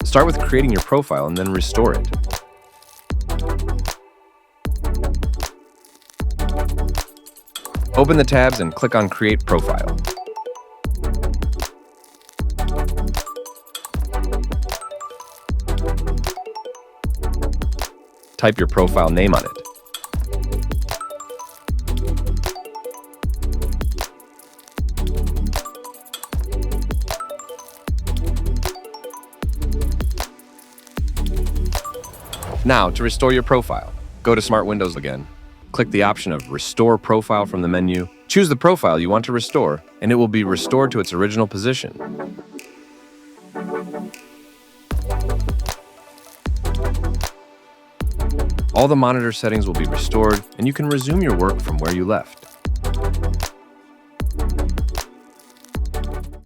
Start with creating your profile and then restore it. Open the tabs and click on Create Profile. Type your profile name on it. Now, to restore your profile, go to SmartWindows again. Click the option of Restore Profile from the menu. Choose the profile you want to restore, and it will be restored to its original position. All the monitor settings will be restored, and you can resume your work from where you left.